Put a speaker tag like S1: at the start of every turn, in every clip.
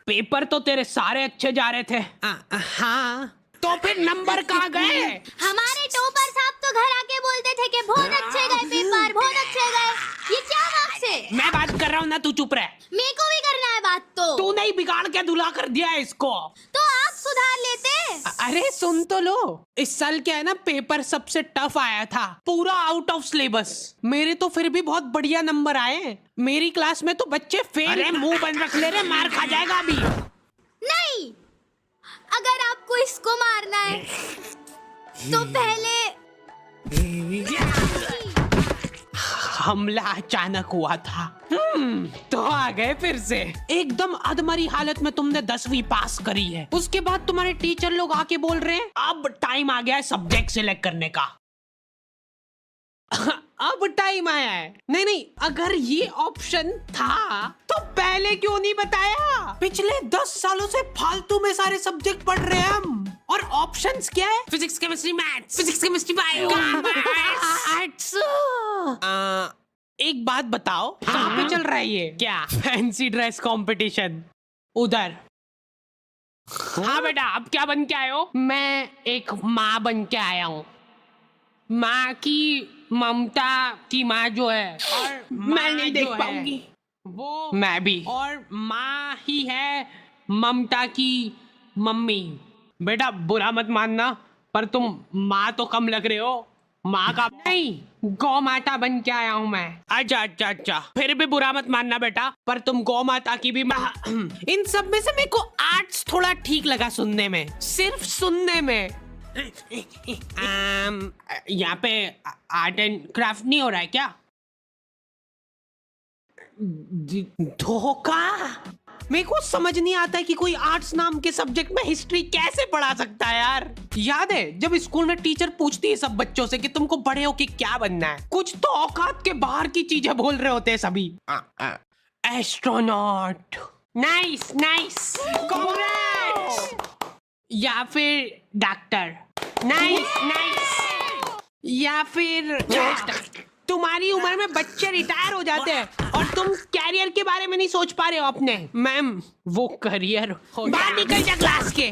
S1: Paper तो तेरे सारे अच्छे जा रहे थे।
S2: हाँ,
S1: तो फिर नंबर कहाँ गए?
S3: हमारे टॉपर साहब तो घर आके बोलते थे कि बहुत अच्छे गए पेपर, बहुत अच्छे गए। ये क्या मार्क्स है?
S1: मैं बात कर रहा हूँ ना, तू चुप रह।
S3: मेरे को भी करना है बात तो।
S1: तू नहीं, बिगाड़ के धुला कर दिया है इसको।
S3: तो आप सुधार लेते।
S1: अरे सुन तो लो, इस साल क्या है ना, पेपर सबसे टफ आया था, पूरा आउट ऑफ सिलेबस। मेरे तो फिर भी बहुत बढ़िया नंबर आए। मेरी क्लास में तो बच्चे फेल। अरे मुंह बंद रख ले रे, मार खा जाएगा अभी।
S3: नहीं, अगर आपको इसको मारना है तो पहले
S1: हमला अचानक हुआ था। तो आ गए फिर से। एकदम अधमरी हालत में तुमने 10वीं पास करी है, उसके बाद तुम्हारे टीचर लोग आके बोल रहे हैं अब टाइम आ गया है सब्जेक्ट सिलेक्ट करने का। अब टाइम आया है। नहीं, अगर ये ऑप्शन था तो पहले क्यों नहीं बताया? पिछले 10 सालों से फालतू में सारे सब्जेक्ट पढ़ रहे हैं हम। और ऑप्शंस क्या है? Physics, chemistry, maths, physics, chemistry, bio, arts. एक बात बताओ, कहाँ पे चल रहा है ये? क्या फैंसी ड्रेस कंपटीशन? उधर। हाँ बेटा, अब क्या बन के आए हो? मैं एक माँ बन के आया हूँ। माँ की ममता की माँ जो है, और मैं नहीं देख पाऊंगी वो। मैं भी। और माँ ही है ममता की मम्मी। बेटा बुरा मत मानना, पर तुम माँ तो कम लग रहे हो। माँ का नहीं, गौ माता बन के आया हूँ मैं। अच्छा, फिर भी बुरा मत मानना बेटा, पर तुम गौ माता की भी माँ। इन सब में से मेरे को आर्ट्स थोड़ा ठीक लगा सुनने में, सिर्फ सुनने में। यहाँ पे आर्ट एंड क्राफ्ट नहीं हो रहा है क्या? धोखा। मेरे को समझ नहीं आता है कि कोई आर्ट्स नाम के सब्जेक्ट में हिस्ट्री कैसे पढ़ा सकता है यार। याद है जब स्कूल में टीचर पूछती है सब बच्चों से कि तुमको बड़े होके क्या बनना है, कुछ तो औकात के बाहर की चीजें बोल रहे होते हैं सभी। एस्ट्रोनॉट। Nice, congrats. या फिर डॉक्टर। नाइस। या फिर तुम्हारी उम्र में बच्चे रिटायर हो जाते हैं और तुम कैरियर के बारे में नहीं सोच पा रहे हो अपने। मैम, वो करियर बाहर निकल जा क्लास के।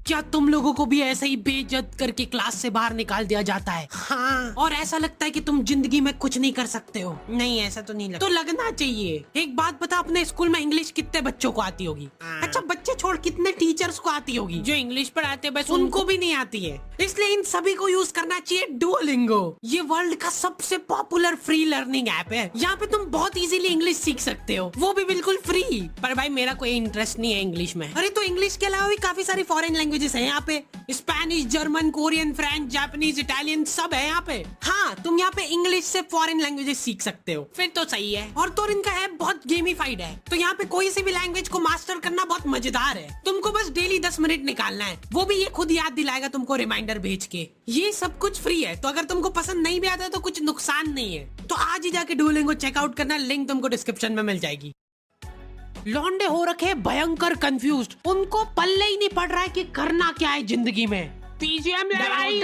S1: क्या तुम लोगों को भी ऐसे ही बेइज्जत करके क्लास से बाहर निकाल दिया जाता है? हाँ। और ऐसा लगता है कि तुम जिंदगी में कुछ नहीं कर सकते हो? नहीं, ऐसा तो नहीं लगता। तो लगना चाहिए। एक बात बता, अपने स्कूल में इंग्लिश कितने बच्चों को आती होगी? अच्छा, बच्चे छोड़, कितने टीचर्स को आती होगी? जो इंग्लिश पढ़ाते हैं बस उनको भी नहीं आती है। इसलिए इन सभी को यूज करना चाहिए डुओलिंगो। ये वर्ल्ड का सबसे पॉपुलर फ्री लर्निंग ऐप है। यहाँ पे तुम बहुत इजीली इंग्लिश सीख सकते हो, वो भी बिल्कुल फ्री। पर भाई मेरा कोई इंटरेस्ट नहीं है इंग्लिश में। अरे तो इंग्लिश के अलावा भी काफी सारी फॉरेन लैंग्वेजेस है यहाँ पे। Spanish, German, Korean, French, Japanese, Italian सब है यहाँ पे। हाँ, तुम यहाँ पे इंग्लिश से फॉरेन लैंग्वेजेस सीख सकते हो। फिर तो सही है। और तो इनका ऐप बहुत गेमिफाइड है, तो यहाँ पे कोई सी भी लैंग्वेज को मास्टर करना बहुत मजेदार है। तुमको बस डेली 10 मिनट निकालना है, वो भी ये खुद याद दिलाएगा तुमको रिमाइंडर भेज के। ये सब कुछ फ्री है, तो अगर तुमको पसंद नहीं भी आता है तो कुछ नुकसान नहीं है। तो आज ही जाके डुओलिंगो चेकआउट करना, लिंक तुमको डिस्क्रिप्शन में मिल जाएगी। लौंडे हो रखे भयंकर कंफ्यूज्ड, उनको पल्ले ही नहीं पड़ रहा है कि करना क्या है जिंदगी में। पीजीएम लड़ाई,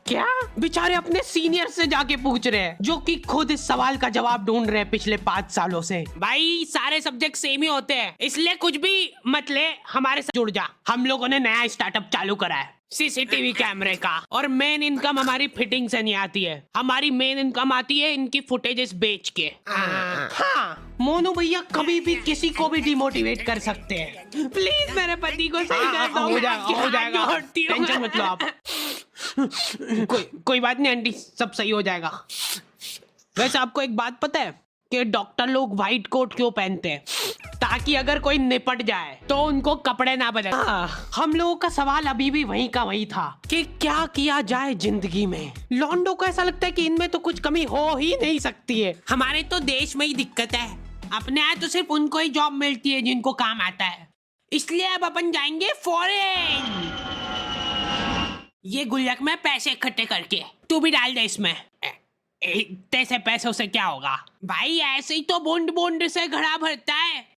S1: क्या बेचारे अपने सीनियर से जाके पूछ रहे हैं, जो कि खुद इस सवाल का जवाब ढूंढ रहे हैं पिछले 5 सालों से। भाई सारे सब्जेक्ट सेम ही होते हैं, इसलिए कुछ भी मत ले, हमारे साथ जुड़ जा। हम लोगों ने नया स्टार्टअप चालू करा है, सीसीटीवी कैमरे का। और मेन इनकम हमारी फिटिंग से नहीं आती है, हमारी मेन इनकम आती है इनकी फुटेजेस बेच के। हाँ, मोनू भैया कभी भी किसी को भी डिमोटिवेट कर सकते हैं। प्लीज मेरे पति को सही कर दो। हो जाएगा, टेंशन मत लो आप। कोई बात नहीं आंटी, सब सही हो जाएगा। वैसे आपको एक बात पता है कि डॉक्टर लोग व्हाइट कोट क्यों पहनते हैं? ताकि अगर कोई निपट जाए तो उनको कपड़े ना बदले। हम लोगों का सवाल अभी भी वहीं का वहीं था कि क्या किया जाए जिंदगी में। लॉन्डो को ऐसा लगता है कि इनमें तो कुछ कमी हो ही नहीं सकती है। हमारे तो देश में ही दिक्कत है, अपने यहाँ तो सिर्फ उनको ही जॉब मिलती है जिनको काम आता है। इसलिए अब अपन जाएंगे फॉरेन। ये गुल्लक में पैसे इकट्ठे करके तू भी डाल दे इसमें। इतने से पैसों से क्या होगा भाई, ऐसे ही तो बॉन्ड से घड़ा भरता है।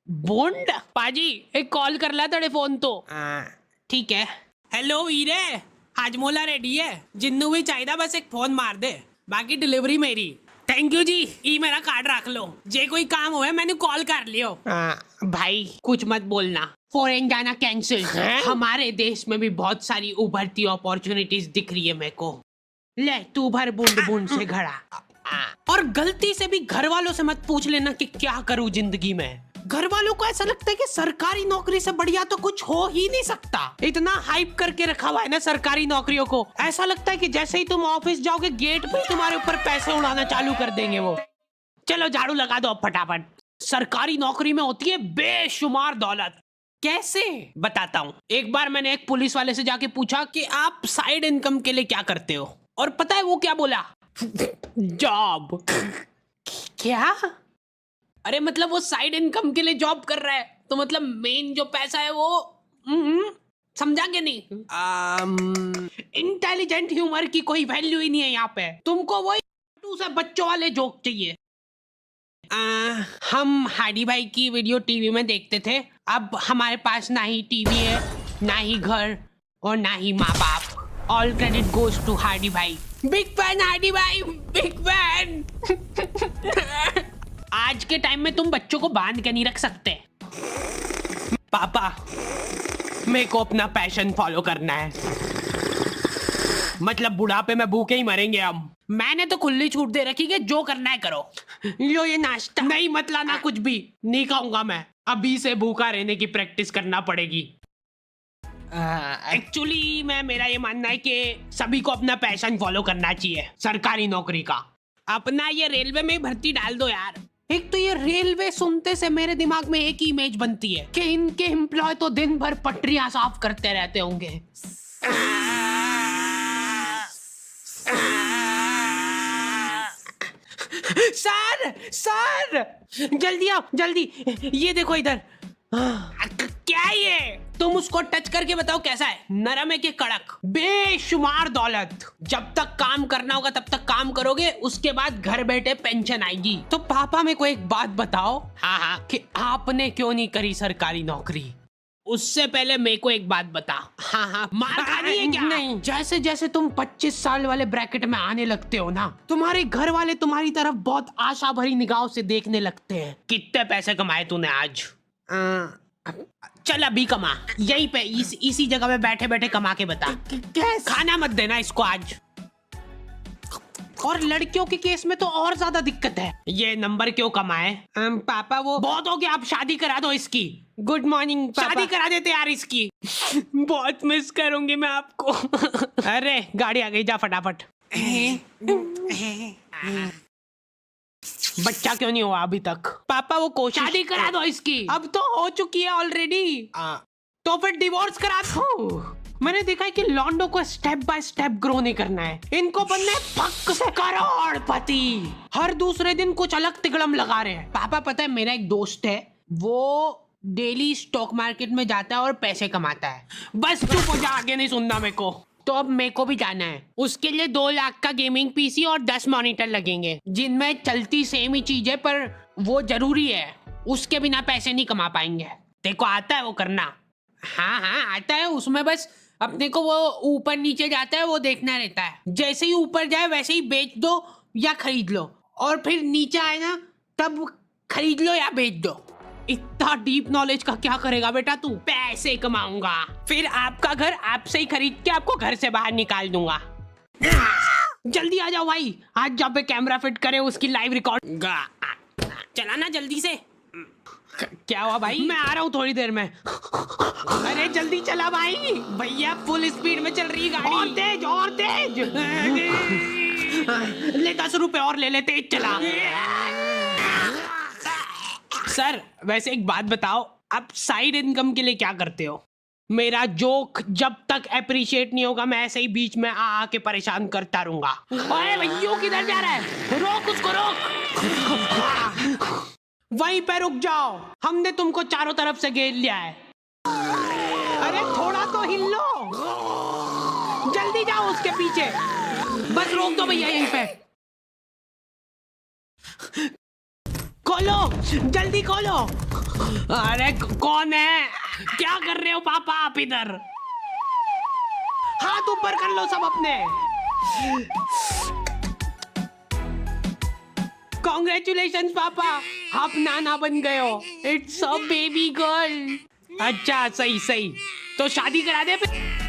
S1: बॉन्ड? पाजी एक कॉल कर ला तेरे फोन तो। ठीक है। हेलो वीरे, हाजमोला रेडी है, जिन्नू भी चाहिए बस एक फोन मार दे, बाकी डिलीवरी मेरी। थैंक यू जी, ई मेरा कार्ड रख लो, जे कोई काम हुए मैंने कॉल कर लियो। भाई कुछ मत बोलना, फॉरेन जाना कैंसिल। हमारे देश में भी बहुत सारी उभरती अपॉर्चुनिटीज दिख रही है मेरे को। ले तू भर बूंद बूंद से घड़ा। और गलती से भी घर वालों से मत पूछ लेना कि क्या करूं जिंदगी में। घर वालों को ऐसा लगता है कि सरकारी नौकरी से बढ़िया तो कुछ हो ही नहीं सकता। इतना हाइप करके रखा हुआ है ना सरकारी नौकरियों को, ऐसा लगता है कि जैसे ही तुम ऑफिस जाओगे गेट पे तुम्हारे ऊपर पैसे उड़ाना चालू कर देंगे वो। चलो झाड़ू लगा दो अब फटाफट। सरकारी नौकरी में होती है बेशुमार दौलत। कैसे बताता हूँ। एक बार मैंने एक पुलिस वाले से जाके पूछा कि आप साइड इनकम के लिए क्या करते हो, और पता है वो क्या बोला? जॉब। क्या? अरे मतलब वो साइड इनकम के लिए जॉब कर रहा है, तो मतलब मेन जो पैसा है वो समझा के नहीं? इंटेलिजेंट ह्यूमर की कोई वैल्यू ही नहीं है यहाँ पे। तुमको वही से बच्चों वाले जोक चाहिए। हम हाडी भाई की वीडियो टीवी में देखते थे, अब हमारे पास ना ही टीवी है, ना ही घर, और ना ही माँ बाप। ऑल क्रेडिट गोज टू हाडी भाई। बिग फैन हाडी भाई, बिग फैन। आज के टाइम में तुम बच्चों को बांध के नहीं रख सकते। पापा मेरे को अपना पैशन फॉलो करना है, मतलब बुढ़ापे में भूखे ही मरेंगे हम। मैंने तो खुली छूट दे रखी कि जो करना है करो। लो ये नाश्ता। नहीं मत लाना, कुछ भी नहीं खाऊंगा मैं। अभी से भूखा रहने की प्रैक्टिस करना पड़ेगी। एक्चुअली मेरा ये मानना है कि सभी को अपना पैशन फॉलो करना चाहिए सरकारी नौकरी का। अपना ये रेलवे में भर्ती डाल दो यार। एक तो ये रेलवे सुनते से मेरे दिमाग में एक ही इमेज बनती है कि इनके एम्प्लॉय तो दिन भर पटरियां साफ करते रहते होंगे। सर जल्दी आओ जल्दी, ये देखो इधर। क्या ये? तुम उसको टच करके बताओ कैसा है, नरम है कि कड़क? बेशुमार दौलत। जब तक काम करना होगा तब तक काम करोगे, उसके बाद घर बैठे पेंशन आएगी। तो पापा मेरे को एक बात बताओ, हाँ कि आपने क्यों नहीं करी सरकारी नौकरी? उससे पहले मेरे को एक बात बता। हाँ मार खानी है क्या? नहीं, जैसे जैसे तुम 25 साल वाले ब्रैकेट में आने लगते हो ना, तुम्हारे घर वाले तुम्हारी तरफ बहुत आशा भरी निगाहों से देखने लगते हैं। कितने पैसे कमाए तूने आज? चल अभी कमा, यहीं पे इसी जगह पे बैठे बैठे कमा के बता। कैसे? खाना मत देना इसको आज। और लड़कियों के केस में तो और ज्यादा दिक्कत है। ये नंबर क्यों कमाए? पापा वो बहुत हो गया, आप शादी करा दो इसकी। गुड मॉर्निंग पापा। शादी करा देते यार इसकी। बहुत मिस करूंगी मैं आपको। अरे गाड़ी आ गई, जा फटाफट। बच्चा क्यों नहीं हुआ अभी तक? पापा वो कोशिश। शादी करा दो इसकी। अब तो हो चुकी है ऑलरेडी। तो फिर डिवोर्स करा दो। मैंने देखा है कि लॉन्डो को स्टेप बाय स्टेप ग्रो नहीं करना है, इनको बनना है पक्क से करोड़पति। हर दूसरे दिन कुछ अलग तिगड़म लगा रहे हैं। पापा पता है मेरा एक दोस्त है, वो डेली स्टॉक मार्केट में जाता है और पैसे कमाता है। बस चुप हो जा, आगे नहीं सुनना मेरे को। तो अब मेरे को भी जाना है, उसके लिए 2 लाख का गेमिंग पीसी और 10 मॉनिटर लगेंगे, जिनमें चलती सेम ही चीज है, पर वो जरूरी है, उसके बिना पैसे नहीं कमा पाएंगे। देखो आता है वो करना? हाँ आता है, उसमें बस अपने को वो ऊपर नीचे जाता है वो देखना रहता है। जैसे ही ऊपर जाए वैसे ही बेच दो या खरीद लो, और फिर नीचे आए ना तब खरीद लो या बेच दो। इतना डीप नॉलेज का क्या करेगा बेटा तू? पैसे कमाऊंगा, फिर आपका घर आपसे ही खरीद के आपको घर से बाहर निकाल दूंगा। जल्दी आ जाओ भाई, आज जहाँ पे कैमरा फिट करे उसकी लाइव रिकॉर्ड। चलाना जल्दी से। क्या हुआ भाई? मैं आ रहा हूँ थोड़ी देर में। अरे जल्दी चला भाई, भैया फुल स्पीड में चल रही गाड़ी। और तेज और तेज। ले 10 रुपए और ले ले, तेज चला। सर वैसे एक बात बताओ, आप साइड इनकम के लिए क्या करते हो? मेरा जोक जब तक अप्रिशिएट नहीं होगा मैं ऐसे ही बीच में आके परेशान करता रहूंगा। ओए भैया किधर जा रहा है? रोक उसको, रोक। वहीं पे रुक जाओ, हमने तुमको चारों तरफ से घेर लिया है। अरे थोड़ा तो हिल लो, जल्दी जाओ उसके पीछे। बस रोक दो भैया यहीं पे। खोलो जल्दी खोलो। अरे कौन है? क्या कर रहे हो पापा आप इधर? हाथ ऊपर कर लो सब अपने। कॉन्ग्रेचुलेशन पापा, आप नाना बन गए हो। It's a baby girl. अच्छा सही सही, तो शादी करा दे फिर।